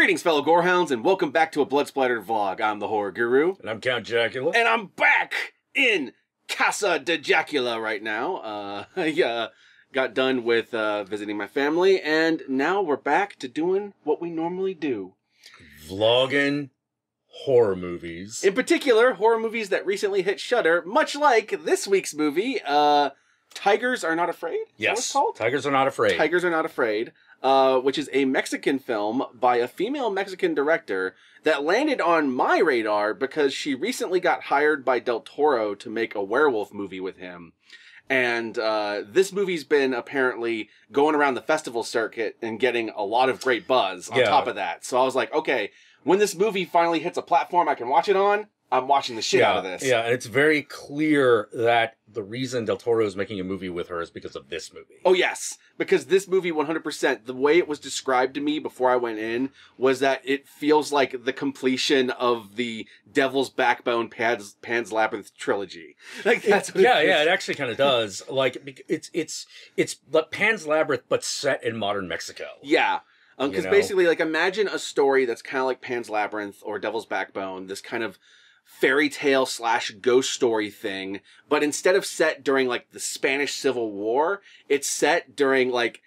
Greetings, fellow Gorehounds, and welcome back to a Blood Splattered vlog. I'm the Horror Guru. And I'm Count Jackula. And I'm back in Casa de Jackula right now. I got done with visiting my family, and now we're back to doing what we normally do. Vlogging horror movies. In particular, horror movies that recently hit Shudder, much like this week's movie, Tigers Are Not Afraid? Is that what it's called? Tigers Are Not Afraid. Tigers Are Not Afraid. Which is a Mexican film by a female Mexican director that landed on my radar because she recently got hired by Del Toro to make a werewolf movie with him. And this movie's been apparently going around the festival circuit and getting a lot of great buzz on top of that. So I was like, okay, when this movie finally hits a platform I can watch it on, I'm watching the shit out of this. Yeah, and it's very clear that the reason Del Toro is making a movie with her is because of this movie. Oh, yes. Because this movie, 100%, the way it was described to me before I went in was that it feels like the completion of the Devil's Backbone Pan's Labyrinth trilogy. Like, that's what it actually kind of does. Like, it's Pan's Labyrinth, but set in modern Mexico. Yeah. Because basically, like, imagine a story that's kind of like Pan's Labyrinth or Devil's Backbone, this kind of fairy tale / ghost story thing, but instead of set during like the Spanish Civil War, it's set during like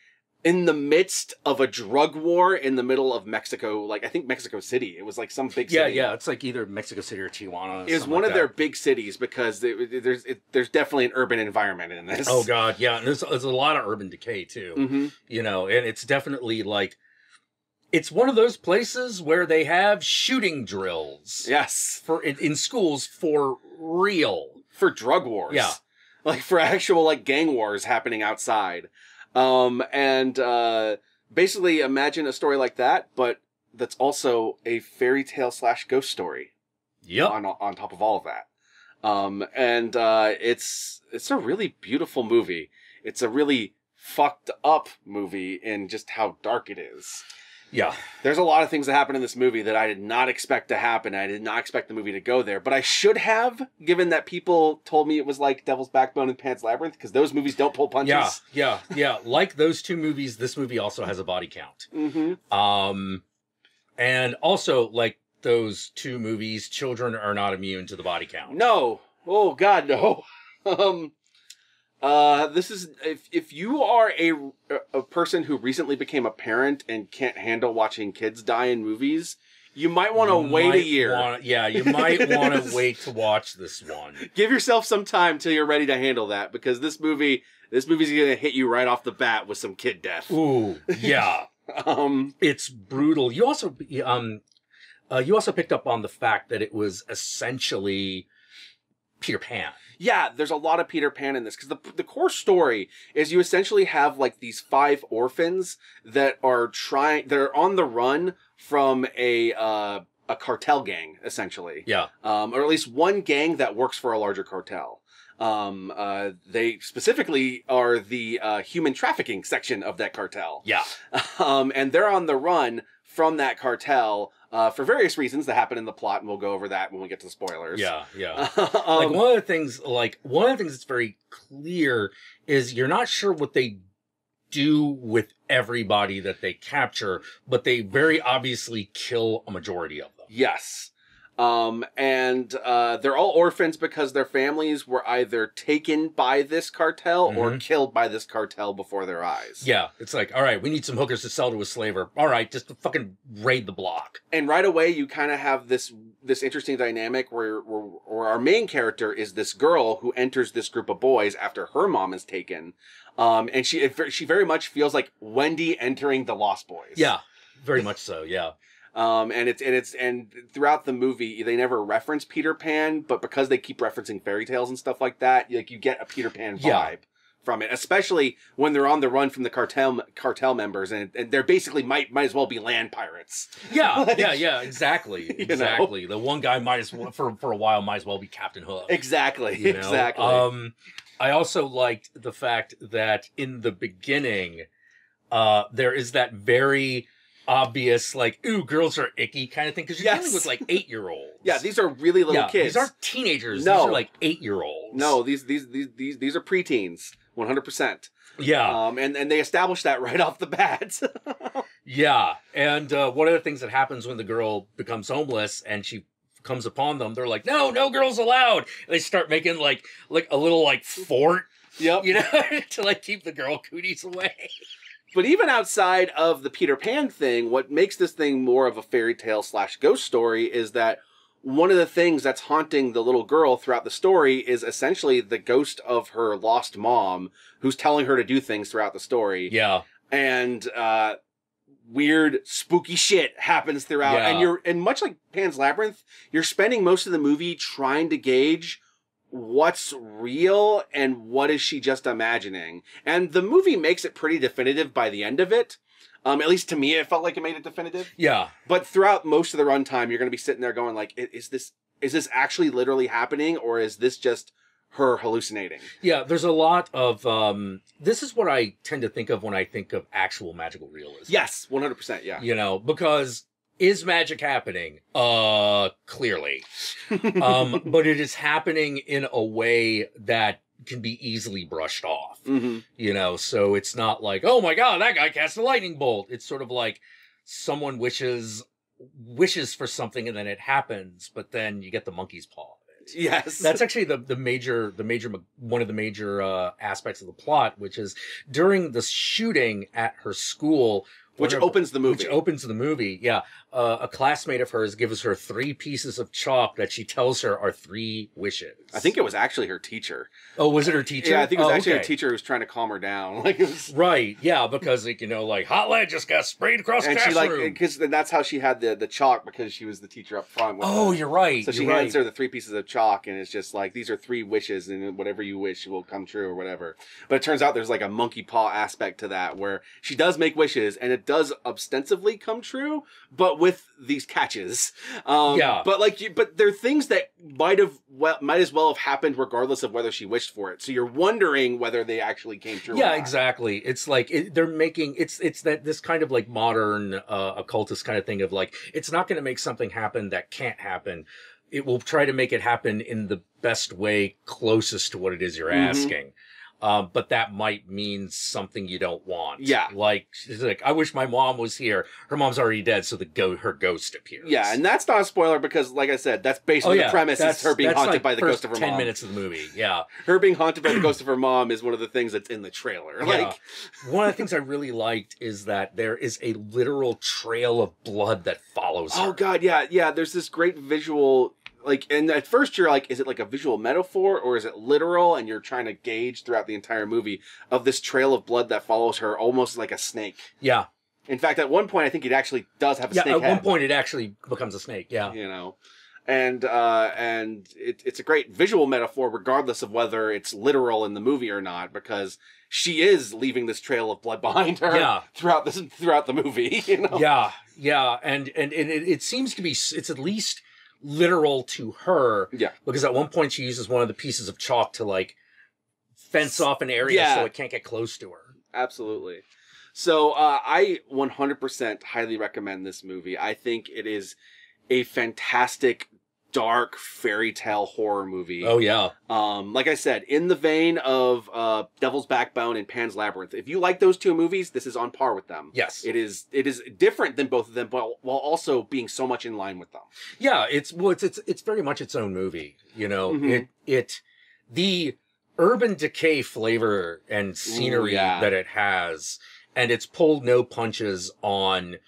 in the midst of a drug war in the middle of Mexico, like I think Mexico City. It was like some big city. Yeah, it's like either Mexico City or Tijuana. It was one of their big cities because there's definitely an urban environment in this. Oh god, yeah, and there's a lot of urban decay too. Mm-hmm. You know, and it's definitely like it's one of those places where they have shooting drills. Yes. In schools for real. For drug wars. Yeah. Like for actual like gang wars happening outside. Basically imagine a story like that, but that's also a fairy tale / ghost story. Yep. On top of all of that. It's a really beautiful movie. It's a really fucked up movie in just how dark it is. Yeah. There's a lot of things that happen in this movie that I did not expect to happen. I did not expect the movie to go there, but I should have, given that people told me it was like Devil's Backbone and Pan's Labyrinth, because those movies don't pull punches. Yeah. Like those two movies, this movie also has a body count. Mm-hmm. And also, like those two movies, children are not immune to the body count. No. Oh, God, no. This is, if you are a person who recently became a parent and can't handle watching kids die in movies, you might want to wait a year. You might want to wait to watch this one. Give yourself some time till you're ready to handle that, because this movie's going to hit you right off the bat with some kid death. Ooh, yeah. It's brutal. You also picked up on the fact that it was essentially Peter Pan. Yeah, there's a lot of Peter Pan in this, because the core story is you essentially have like these 5 orphans that are on the run from a cartel gang, essentially. Yeah. Or at least one gang that works for a larger cartel. They specifically are the human trafficking section of that cartel. Yeah. And they're on the run from that cartel for various reasons that happen in the plot, and we'll go over that when we get to the spoilers. Yeah. One of the things that's very clear is you're not sure what they do with everybody that they capture, but they very obviously kill a majority of them. Yes. They're all orphans because their families were either taken by this cartel or killed by this cartel before their eyes. Yeah, it's like, all right, we need some hookers to sell to a slaver. All right, just fucking raid the block. And right away, you kind of have this interesting dynamic where our main character is this girl who enters this group of boys after her mom is taken. And she very much feels like Wendy entering the Lost Boys. Yeah, very much so, yeah. And throughout the movie, they never reference Peter Pan, but because they keep referencing fairy tales and stuff like that, like you get a Peter Pan vibe from it, especially when they're on the run from the cartel members, and they're basically might as well be land pirates. Yeah, exactly. Exactly. The one guy might as well, for a while, might as well be Captain Hook. Exactly. Exactly. I also liked the fact that in the beginning, there is that very obvious, like, ooh, girls are icky kind of thing, because you're dealing with like 8-year-olds. Yeah, these are really little kids. These aren't teenagers. No. These are like 8-year-olds. No, these are preteens, 100%. Yeah. And they established that right off the bat. Yeah. And one of the things that happens when the girl becomes homeless and she comes upon them, they're like, no girls allowed. And they start making like a little like fort, Yep. you know, to like keep the girl cooties away. But even outside of the Peter Pan thing, what makes this thing more of a fairy tale / ghost story is that one of the things that's haunting the little girl throughout the story is essentially the ghost of her lost mom, who's telling her to do things throughout the story. Yeah. And weird, spooky shit happens throughout. Yeah. And much like Pan's Labyrinth, you're spending most of the movie trying to gauge what's real and what is she just imagining. And the movie makes it pretty definitive by the end of it. At least to me, it felt like it made it definitive. Yeah. But throughout most of the runtime, you're going to be sitting there going like, is this actually literally happening, or is this just her hallucinating? Yeah, there's a lot of, this is what I tend to think of when I think of actual magical realism. Yes, 100%, yeah. You know, because is magic happening? Clearly. But it is happening in a way that can be easily brushed off. Mm-hmm. You know, so it's not like, oh my God, that guy cast a lightning bolt. It's sort of like someone wishes for something and then it happens, but then you get the monkey's paw. Yes. That's actually one of the major aspects of the plot, which is during the shooting at her school, Which opens the movie. Yeah. A classmate of hers gives her 3 pieces of chalk that she tells her are 3 wishes. I think it was actually her teacher. Oh, was it her teacher? Yeah, I think it was actually her teacher who was trying to calm her down. Like, it was... Right, yeah, because, like, you know, like, hot lead just got sprayed across the classroom. Because that's how she had the chalk, because she was the teacher up front. You're right. So she hands her the 3 pieces of chalk, and it's just like, these are 3 wishes, and whatever you wish will come true, or whatever. But it turns out there's like a monkey paw aspect to that, where she does make wishes, and it does ostensibly come true, but with these catches. Yeah. But they're things that might as well have happened regardless of whether she wished for it. So you're wondering whether they actually came true. Yeah, or not. exactly. It's like they're making it's that this kind of like modern occultist kind of thing of like, it's not going to make something happen that can't happen. It will try to make it happen in the best way closest to what it is you're asking. But that might mean something you don't want. Yeah. Like, she's like, I wish my mom was here. Her mom's already dead, so her ghost appears. Yeah, and that's not a spoiler because, like I said, that's basically the premise is her being haunted by the ghost of her mom. 10 minutes of the movie, yeah. Her being haunted by the ghost of her mom is one of the things that's in the trailer. Yeah. Like, one of the things I really liked is that there is a literal trail of blood that follows her. Oh, God, yeah. There's this great visual... Like, and at first you're like, is it like a visual metaphor or is it literal? And you're trying to gauge throughout the entire movie of this trail of blood that follows her almost like a snake. Yeah. In fact, at one point, I think it actually does have a snake head. At one point it actually becomes a snake, yeah. You know, and it's a great visual metaphor regardless of whether it's literal in the movie or not, because she is leaving this trail of blood behind her throughout the movie, you know? Yeah. And it seems to be, it's at least literal to her, because at one point she uses one of the pieces of chalk to like fence off an area so it can't get close to her. Absolutely. So I 100% highly recommend this movie. I think it is a fantastic dark fairy tale horror movie. Oh yeah. Like I said, in the vein of Devil's Backbone and Pan's Labyrinth. If you like those 2 movies, this is on par with them. Yes. It is different than both of them, but while also being so much in line with them. Yeah, it's very much its own movie, you know. The urban decay flavor and scenery that it has, and it's pulled no punches on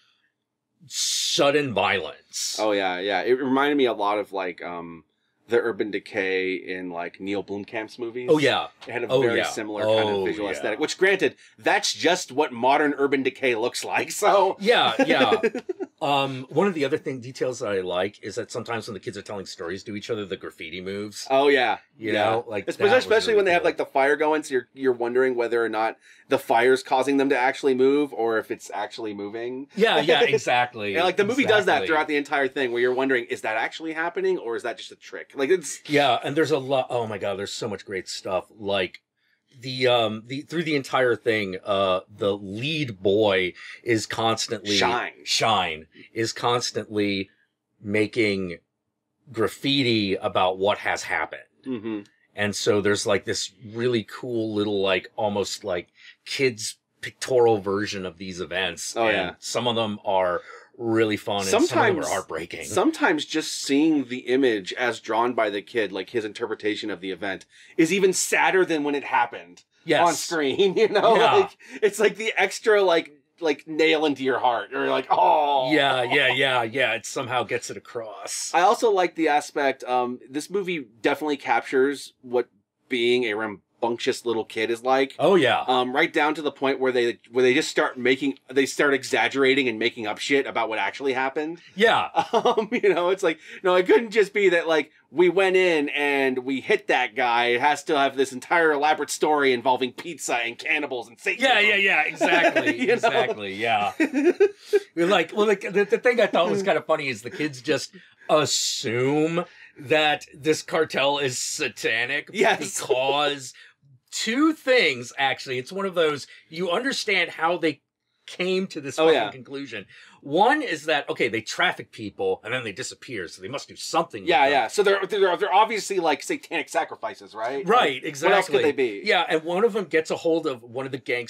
sudden violence. Oh yeah. It reminded me a lot of like the urban decay in like Neil Blomkamp's movies. Oh yeah. It had a very similar kind of visual aesthetic, which granted, that's just what modern urban decay looks like. So yeah. One of the other details that I like is that sometimes when the kids are telling stories to each other, the graffiti moves. Oh yeah. You know, like especially really when they have like the fire going, so you're wondering whether or not the fire's causing them to actually move or if it's actually moving. Yeah, exactly. And like the movie does that throughout the entire thing, where you're wondering, is that actually happening or is that just a trick? Like it's and there's a lot. Oh my God, there's so much great stuff. Like the through the entire thing, the lead boy is constantly Shine is constantly making graffiti about what has happened. Mm-hmm. And so there's like this really cool little like almost like kids pictorial version of these events. Oh, and yeah. some of them are really fun, and some of them are heartbreaking. Sometimes just seeing the image as drawn by the kid, like his interpretation of the event, is even sadder than when it happened on screen, you know? Yeah. Like, it's like the extra, like nail into your heart, or like, oh. Yeah, it somehow gets it across. I also like the aspect, this movie definitely captures what being a rambunctious little kid is like. Oh yeah. Right down to the point where they just start exaggerating and making up shit about what actually happened. Yeah. You know, it's like, no, it couldn't just be that, like, we went in and we hit that guy. It has to have this entire elaborate story involving pizza and cannibals and Satanism. Yeah, exactly. Exactly, yeah. The thing I thought was kind of funny is the kids just assume that this cartel is satanic. Yes. Because two things, actually. It's one of those, you understand how they came to this conclusion. One is that, okay, they traffic people and then they disappear, so they must do something. Yeah. So they're obviously like satanic sacrifices, right? Right, like, exactly. What else could they be? Yeah, and one of them gets a hold of one of the gang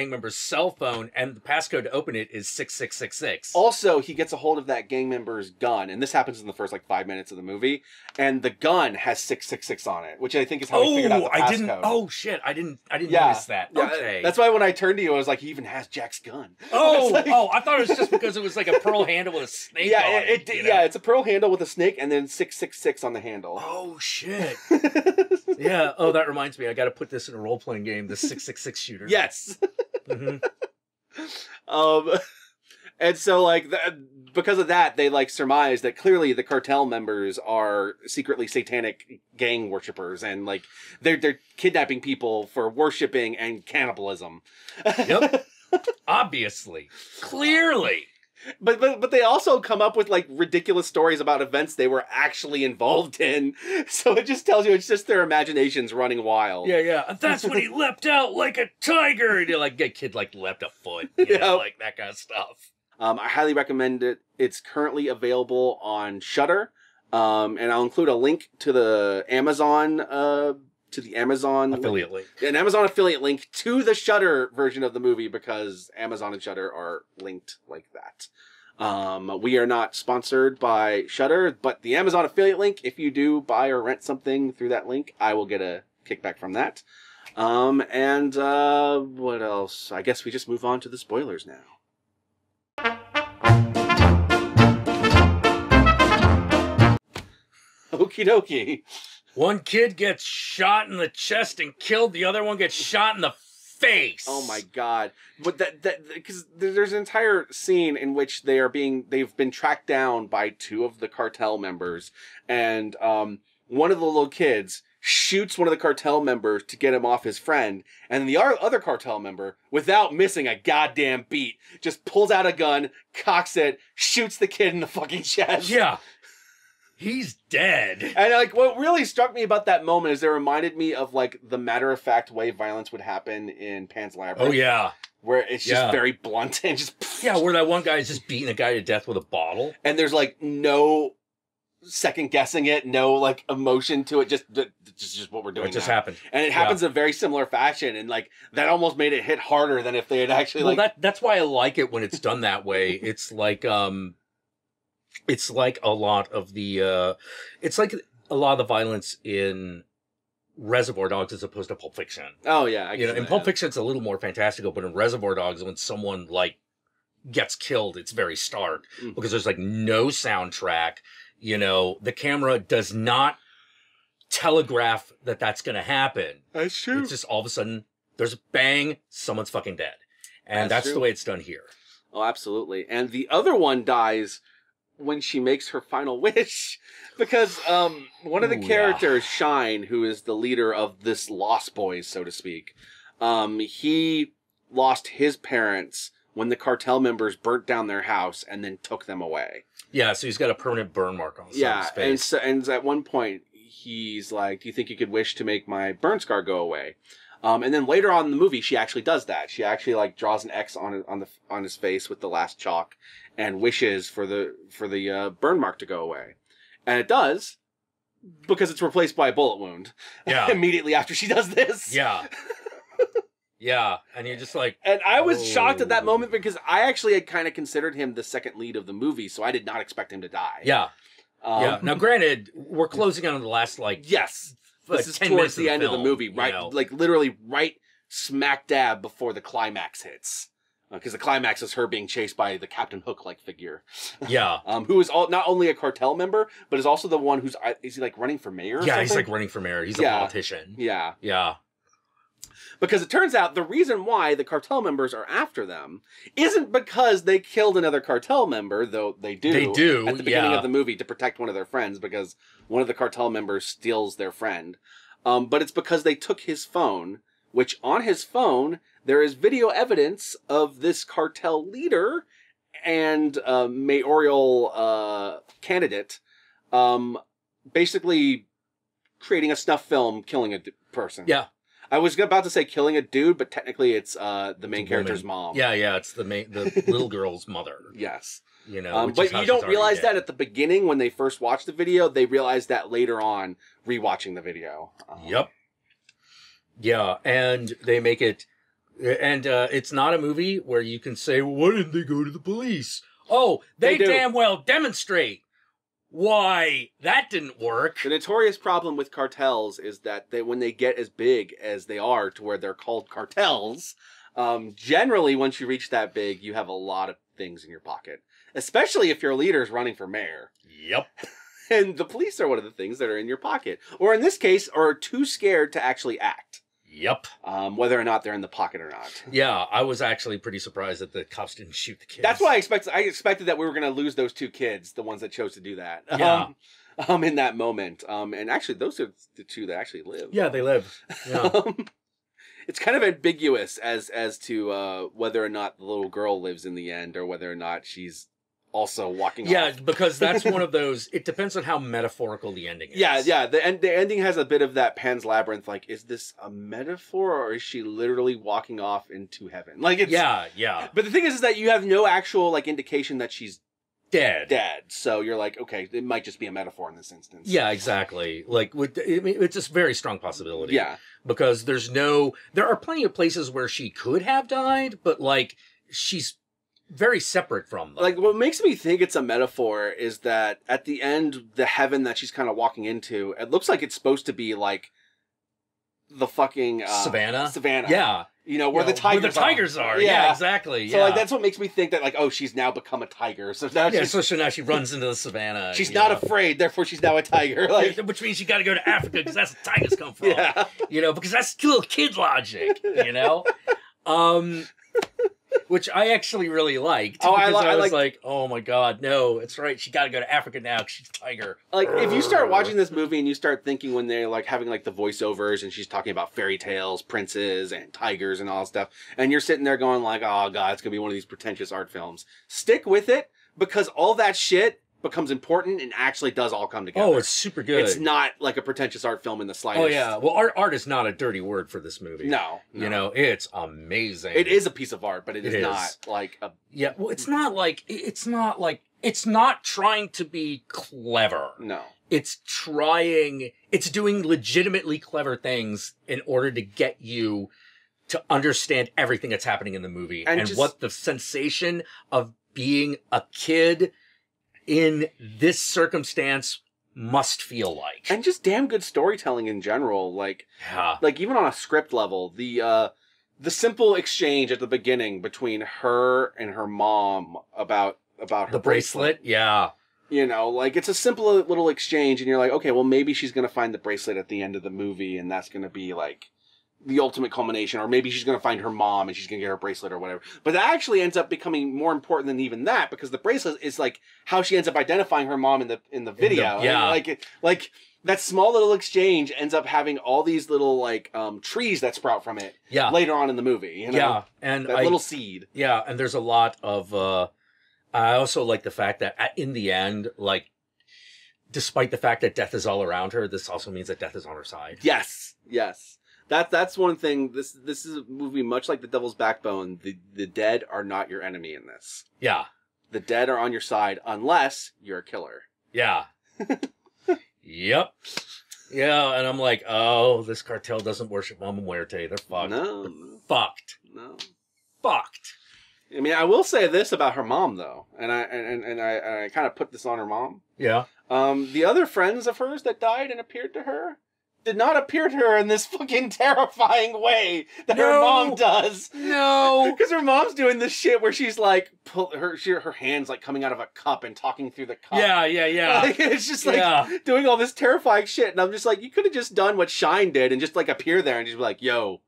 member's cell phone, and the passcode to open it is 6666. Also, he gets a hold of that gang member's gun, and this happens in the first like 5 minutes of the movie, and the gun has 666 on it, which I think is how he figured out the passcode. Oh shit, I didn't notice that. Yeah, okay. That's why when I turned to you, I was like, he even has Jack's gun. I thought it was just because it was like a pearl handle with a snake on it. It's a pearl handle with a snake and then 666 on the handle. Oh, shit. Yeah. Oh, that reminds me. I got to put this in a role-playing game, the 666 shooter. Yes. And so, like, because of that, they, like, surmise that clearly the cartel members are secretly satanic gang worshippers, and, like, they're kidnapping people for worshipping and cannibalism. Yep. Obviously. Clearly. But they also come up with, like, ridiculous stories about events they were actually involved in. So it just tells you it's just their imaginations running wild. Yeah. And that's when he leapt out like a tiger. And you're like, a kid, like, leapt a foot. You know, like that kind of stuff. I highly recommend it. It's currently available on Shudder. And I'll include a link to the Amazon affiliate link. An Amazon affiliate link to the Shudder version of the movie, because Amazon and Shudder are linked like that. We are not sponsored by Shudder, but the Amazon affiliate link, if you do buy or rent something through that link, I will get a kickback from that. And what else? I guess we just move on to the spoilers now. Okie dokie. One kid gets shot in the chest and killed. The other one gets shot in the face. Oh my god! But because there's an entire scene in which they've been tracked down by two of the cartel members, and one of the little kids shoots one of the cartel members to get him off his friend, and the other cartel member, without missing a goddamn beat, just pulls out a gun, cocks it, shoots the kid in the fucking chest. Yeah. He's dead. And, like, what really struck me about that moment is it reminded me of, like, the matter-of-fact way violence would happen in Pan's Labyrinth. Oh, yeah. Where it's just very blunt and just... Yeah, where that one guy is just beating a guy to death with a bottle. And there's, like, no second-guessing it, no, like, emotion to it, just what we're doing. It just happened. And it happens in a very similar fashion, and, like, that almost made it hit harder than if they had actually, that's why I like it when it's done that way. It's like, it's like a lot of the violence in Reservoir Dogs as opposed to Pulp Fiction. Oh yeah, in Pulp Fiction it's a little more fantastical, but in Reservoir Dogs, when someone like gets killed, it's very stark because there's like no soundtrack. You know, the camera does not telegraph that that's going to happen. That's true. It's just all of a sudden there's a bang, someone's fucking dead, and that's the way it's done here. Oh, absolutely. And the other one dies when she makes her final wish, because one of the characters, Shine, who is the leader of this Lost Boys, so to speak, he lost his parents when the cartel members burnt down their house and then took them away. Yeah, so he's got a permanent burn mark on his face. And at one point he's like, "Do you think you could wish to make my burn scar go away?" And then later on in the movie, she actually does that. She actually like draws an X on his face with the last chalk, and wishes for the burn mark to go away, and it does, because it's replaced by a bullet wound. Yeah. Immediately after she does this. Yeah. Yeah, and you're just like... And I was shocked at that moment because I actually had kind of considered him the second lead of the movie, so I did not expect him to die. Yeah. Yeah. Now, granted, we're closing on the last, like... Yes. This is towards the end of the movie, right? Like, literally right smack dab before the climax hits. Because the climax is her being chased by the Captain Hook-like figure. Yeah. Who is not only a cartel member, but is also the one who's... Is he, like, running for mayor or something? He's, like, running for mayor. He's a politician. Yeah. Yeah. Because it turns out the reason why the cartel members are after them isn't because they killed another cartel member, though they do. They do, at the beginning of the movie to protect one of their friends because one of the cartel members steals their friend. But it's because they took his phone, which on his phone, there is video evidence of this cartel leader and mayoral candidate basically creating a snuff film killing a person. Yeah. I was about to say killing a dude, but technically it's the main character's mom. Yeah, it's the little girl's mother. Yes. You know, but you don't realize that at the beginning when they first watch the video. They realize that later on, rewatching the video. Yep. Yeah, and they make it... And it's not a movie where you can say, well, why didn't they go to the police? Oh, they damn well demonstrate. Why that didn't work. The notorious problem with cartels is that when they get as big as they are to where they're called cartels, generally once you reach that big, you have a lot of things in your pocket. Especially if your leader's running for mayor. Yep. And the police are one of the things that are in your pocket. Or in this case, are too scared to actually act. Yep. Whether or not they're in the pocket or not. Yeah, I was actually pretty surprised that the cops didn't shoot the kids. That's why I expected that we were going to lose those two kids, the ones that chose to do that. Yeah. In that moment. And actually, those are the two that actually live. Yeah, they live. Yeah. It's kind of ambiguous as to whether or not the little girl lives in the end, or whether or not she's also walking off. Yeah, because that's one of those... It depends on how metaphorical the ending is. Yeah. The ending has a bit of that Pan's Labyrinth, like, is this a metaphor, or is she literally walking off into heaven? Like, it's... Yeah. But the thing is that you have no actual, like, indication that she's dead. So you're like, okay, it might just be a metaphor in this instance. Yeah, exactly. Like, it's a very strong possibility. Yeah. Because there are plenty of places where she could have died, but, like, she's very separate from them. Like, what makes me think it's a metaphor is that at the end, the heaven that she's kind of walking into, it looks like it's supposed to be like the fucking Savannah. Yeah. You know, where the tigers are. Yeah, exactly. So like that's what makes me think that, like, oh, she's now become a tiger. So now now she runs into the savannah. She's not afraid, therefore she's now a tiger. Like, which means you got to go to Africa because that's where tigers come from. Yeah. You know, because that's little kid logic. You know. Which I actually really liked. Oh, I was like, oh my god, no, it's right. She got to go to Africa now because she's a tiger. Like, if you start watching this movie and you start thinking when they're like having like the voiceovers and she's talking about fairy tales, princes, and tigers and all that stuff, and you're sitting there going like, oh god, it's gonna be one of these pretentious art films. Stick with it, because all that shit becomes important and actually does all come together. Oh, it's super good. It's not like a pretentious art film in the slightest. Oh yeah, well, art is not a dirty word for this movie. No. You know, it's amazing. It is a piece of art, but it is not like a... Yeah, well, it's not trying to be clever. No. It's doing legitimately clever things in order to get you to understand everything that's happening in the movie and what the sensation of being a kid in this circumstance must feel like. And just damn good storytelling in general. Like, like even on a script level, the simple exchange at the beginning between her and her mom about her bracelet. Yeah. You know, like, it's a simple little exchange and you're like, okay, well, maybe she's going to find the bracelet at the end of the movie and that's going to be like the ultimate culmination, or maybe she's going to find her mom and she's going to get her bracelet or whatever. But that actually ends up becoming more important than even that, because the bracelet is like how she ends up identifying her mom in the video. Like that small little exchange ends up having all these little like trees that sprout from it. Yeah. Later on in the movie. You know? Yeah, and that little seed. Yeah, and there's a lot of. I also like the fact that in the end, like, despite the fact that death is all around her, this also means that death is on her side. Yes. That's one thing. This is a movie much like The Devil's Backbone. The dead are not your enemy in this. Yeah. The dead are on your side unless you're a killer. Yeah. Yep. Yeah, and I'm like, oh, this cartel doesn't worship Mama Muerte. They're fucked. No. They're fucked. No. Fucked. I mean, I will say this about her mom, though, and I kind of put this on her mom. Yeah. The other friends of hers that died and appeared to her did not appear to her in this fucking terrifying way that her mom does. No. Because her mom's doing this shit where she's like, her hands like coming out of a cup and talking through the cup. Yeah. Like, it's just like doing all this terrifying shit. And I'm just like, you could have just done what Shine did and just like appear there and just be like, yo,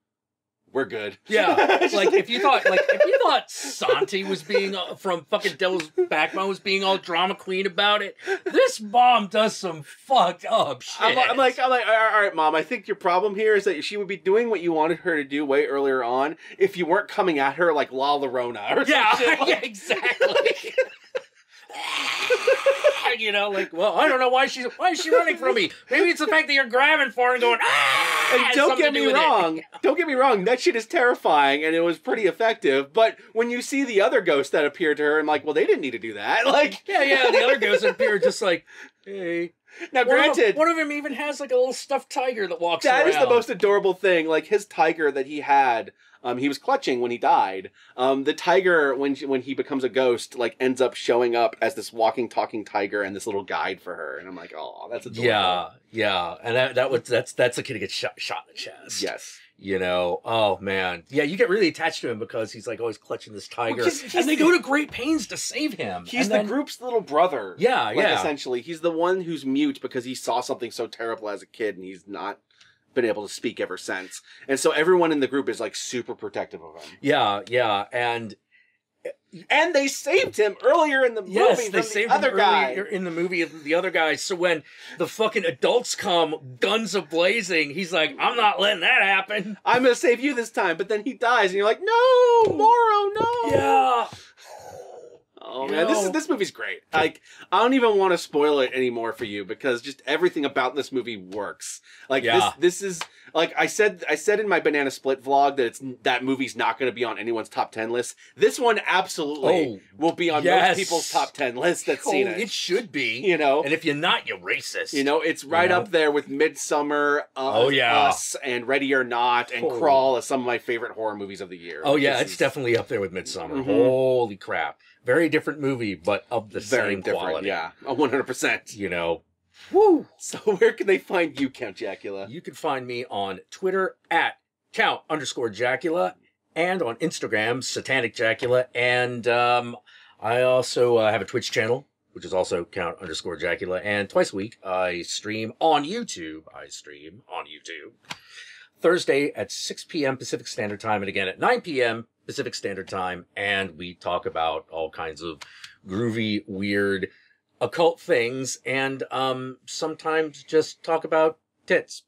we're good. Yeah. like if you thought Santi was being from fucking Devil's Backbone was being all drama queen about it, this mom does some fucked up shit. I'm like, all right, Mom, I think your problem here is that she would be doing what you wanted her to do way earlier on if you weren't coming at her like La Llorona or something. Yeah, exactly. You know, like, well, I don't know why is she running from me? Maybe it's the fact that you're grabbing for her and going, ah! And don't get me wrong, that shit is terrifying and it was pretty effective. But when you see the other ghosts that appeared to her, I'm like, well, they didn't need to do that. Like, yeah, the other ghosts that appeared just like, hey. Now, granted, one of them even has like a little stuffed tiger that walks around. That is the most adorable thing. Like his tiger that he had, he was clutching when he died. The tiger, when he becomes a ghost, like ends up showing up as this walking, talking tiger and this little guide for her. And I'm like, oh, that's adorable. Yeah, and that's the kid who gets shot in the chest. Yes. You know, oh man, yeah, you get really attached to him because he's like always clutching this tiger, well, and they go to great pains to save him. He's the group's little brother. Yeah. Essentially, he's the one who's mute because he saw something so terrible as a kid, and he's not been able to speak ever since. And so everyone in the group is like super protective of him. Yeah, and they saved him earlier in the movie. Yes, they saved the other guy in the movie. The other guy. So when the fucking adults come, guns a-blazing, he's like, "I'm not letting that happen. I'm gonna save you this time." But then he dies, and you're like, "No, Morrow, no." Yeah. Oh man, this movie's great. Like, I don't even want to spoil it anymore for you because just everything about this movie works. Like, this is like I said in my Banana Split vlog that movie's not going to be on anyone's top 10 list. This one absolutely will be on most people's top 10 lists that's seen it. It should be, you know. And if you're not, you're racist. You know, it's right up there with Midsommar, Us, and Ready or Not, and Crawl as some of my favorite horror movies of the year. Oh yeah, it's definitely up there with Midsommar. Holy crap. Very different movie, but of the same quality. Yeah, 100%. You know. Woo! So where can they find you, Count Jackula? You can find me on Twitter at Count_Jackula and on Instagram, Satanic Jackula. And I also have a Twitch channel, which is also Count_Jackula. And twice a week, I stream on YouTube. Thursday at 6 p.m. Pacific Standard Time, and again at 9 p.m. Pacific Standard Time, and we talk about all kinds of groovy, weird, occult things, and sometimes just talk about tits.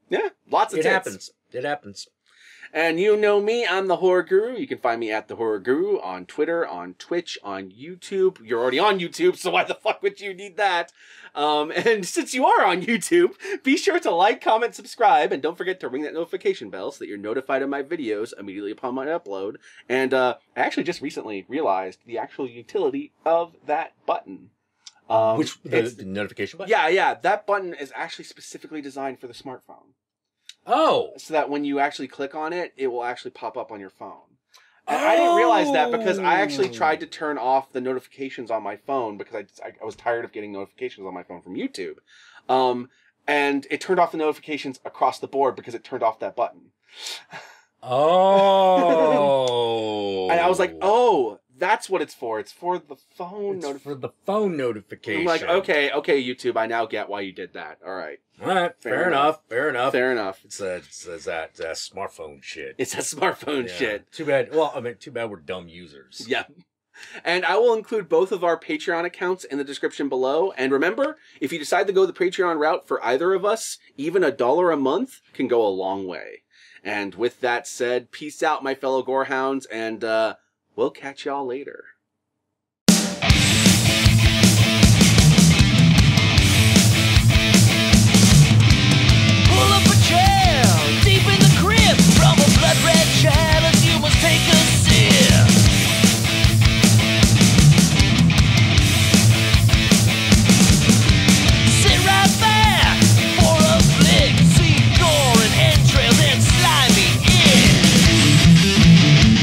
Yeah, lots of tits. It happens. And you know me, I'm the Horror Guru. You can find me at the Horror Guru on Twitter, on Twitch, on YouTube. You're already on YouTube, so why the fuck would you need that? And since you are on YouTube, be sure to like, comment, subscribe, and don't forget to ring that notification bell so that you're notified of my videos immediately upon my upload. And I actually just recently realized the actual utility of that button. Which, the notification button? Yeah, that button is actually specifically designed for the smartphone. Oh. So that when you actually click on it, it will actually pop up on your phone. And I didn't realize that because I actually tried to turn off the notifications on my phone because I was tired of getting notifications on my phone from YouTube. And it turned off the notifications across the board because it turned off that button. Oh. And I was like, oh, that's what it's for. It's for the phone for the phone notification. I'm like, okay, YouTube, I now get why you did that. All right. All right, fair enough. It's that smartphone shit. It's a smartphone shit. Too bad. Well, I mean, too bad we're dumb users. Yeah. And I will include both of our Patreon accounts in the description below. And remember, if you decide to go the Patreon route for either of us, even $1 a month can go a long way. And with that said, peace out, my fellow gorehounds, and we'll catch y'all later.